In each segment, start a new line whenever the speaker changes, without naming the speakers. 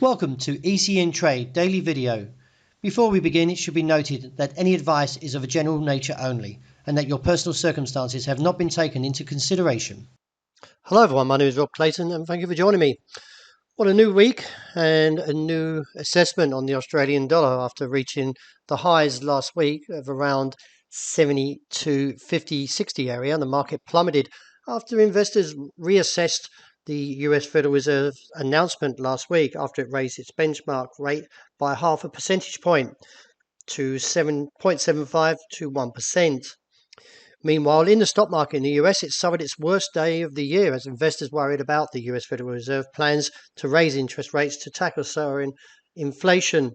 Welcome to ECNTRADE Daily Video. Before we begin, it should be noted that any advice is of a general nature only, and that your personal circumstances have not been taken into consideration.
Hello everyone, my name is Rob Clayton and thank you for joining me. What a new week and a new assessment on the Australian dollar after reaching the highs last week of around 70 to 50, 60 area. The market plummeted after investors reassessed the US Federal Reserve announcement last week after it raised its benchmark rate by half a percentage point to 7.75 to 1%. Meanwhile, in the stock market in the US, it suffered its worst day of the year as investors worried about the US Federal Reserve plans to raise interest rates to tackle soaring inflation.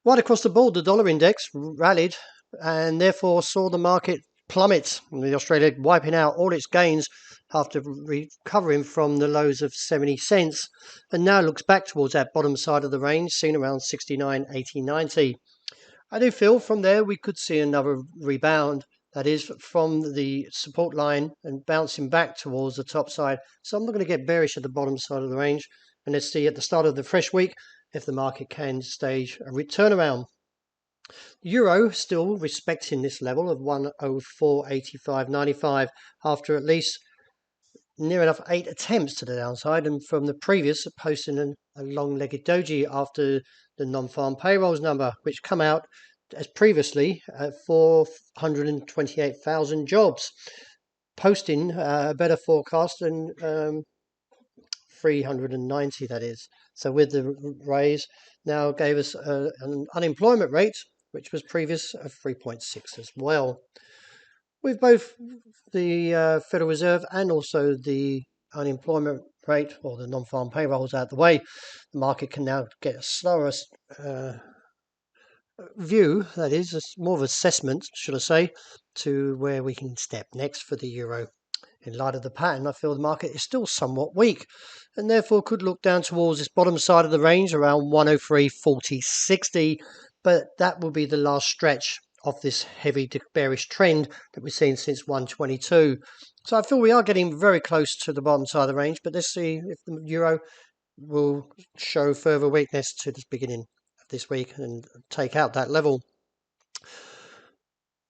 Right across the board, the dollar index rallied and therefore saw the market plummet, with Australia wiping out all its gains after recovering from the lows of 70 cents and now looks back towards that bottom side of the range, seen around 69, 80, 90. I do feel from there we could see another rebound, that is from the support line and bouncing back towards the top side. So I'm not going to get bearish at the bottom side of the range, and let's see at the start of the fresh week if the market can stage a turnaround. The euro still respecting this level of 104.85.95 after at least near enough 8 attempts to the downside, and from the previous posting a long-legged doji after the non-farm payrolls number, which come out as previously at 428,000 jobs, posting a better forecast than 390, that is. So with the raise now gave us an unemployment rate which was previous of 3.6 as well. With both the Federal Reserve and also the unemployment rate or the non-farm payrolls out the way, the market can now get a slower view, that is, more of assessment, should I say, to where we can step next for the euro. In light of the pattern, I feel the market is still somewhat weak and therefore could look down towards this bottom side of the range around 103.40.60, but that will be the last stretch of this heavy bearish trend that we've seen since 122. So I feel we are getting very close to the bottom side of the range, but let's see if the euro will show further weakness to the beginning of this week and take out that level.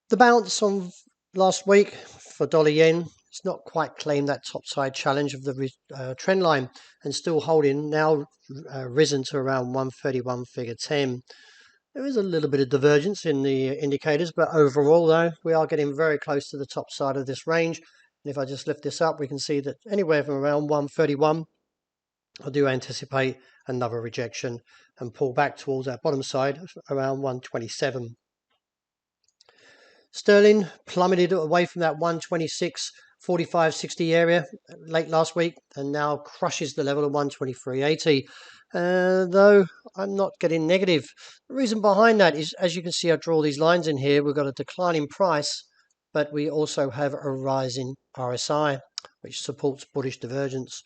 The bounce on last week for dollar yen, it's not quite claimed that topside challenge of the trend line and still holding, now risen to around 131 figure 10. There is a little bit of divergence in the indicators, but overall though we are getting very close to the top side of this range. And if I just lift this up, we can see that anywhere from around 131 I do anticipate another rejection and pull back towards that bottom side around 127. Sterling plummeted away from that 126.45.60 area late last week and now crushes the level of 123.80. Though I'm not getting negative. The reason behind that is, as you can see, I draw these lines in here. We've got a decline in price, but we also have a rise in RSI, which supports bullish divergence.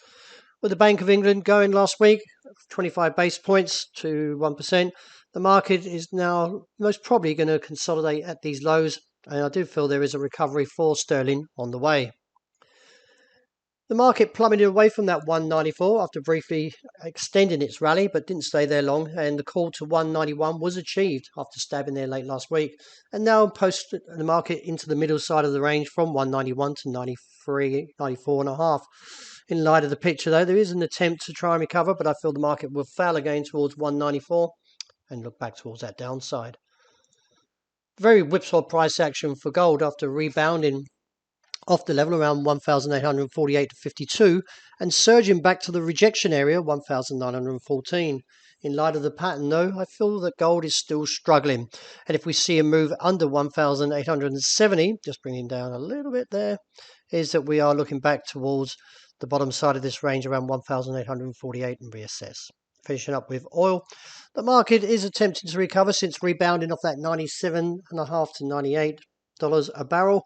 With the Bank of England going last week, 25 base points to 1%, the market is now most probably going to consolidate at these lows, and I do feel there is a recovery for sterling on the way. The market plummeted away from that 194 after briefly extending its rally, but didn't stay there long, and the call to 191 was achieved after stabbing there late last week, and now posted the market into the middle side of the range from 191 to 93, 94.5. In light of the picture though, there is an attempt to try and recover, but I feel the market will fail again towards 194 and look back towards that downside. Very whipsaw price action for gold after rebounding off the level around 1,848 to 52 and surging back to the rejection area 1,914. In light of the pattern though, I feel that gold is still struggling, and if we see a move under 1,870, just bringing down a little bit there, is that we are looking back towards the bottom side of this range around 1,848 and reassess. Finishing up with oil, the market is attempting to recover since rebounding off that $97.5 to $98 a barrel,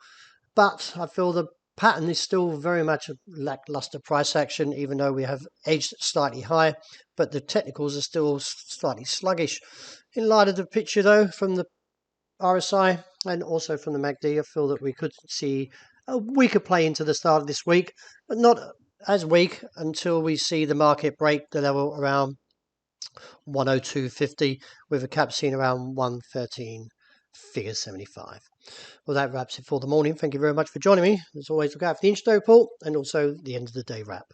but I feel the pattern is still very much a lackluster price action, even though we have edged slightly higher, but the technicals are still slightly sluggish. In light of the picture though, from the RSI and also from the MACD, I feel that we could see a weaker play into the start of this week, but not as weak until we see the market break the level around 102.50 with a cap seen around 113 figure 75. Well, that wraps it for the morning. Thank you very much for joining me. As always, look out for the intraday report and also the end of the day wrap.